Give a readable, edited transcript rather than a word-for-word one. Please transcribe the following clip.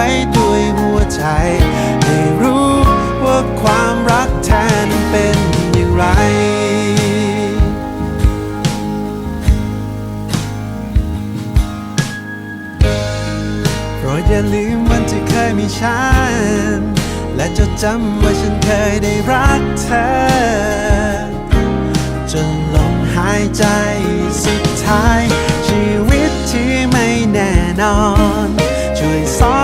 ไว้ด้วยหัวใจให้รู้ว่าความรักแท้นั้นเป็นอย่างไรโปรดอย่าลืมวันที่เคยมีฉันและจดจำว่าฉันเคยได้รักเธอจนลมหายใจสุดท้ายชีวิตที่ไม่แน่นอน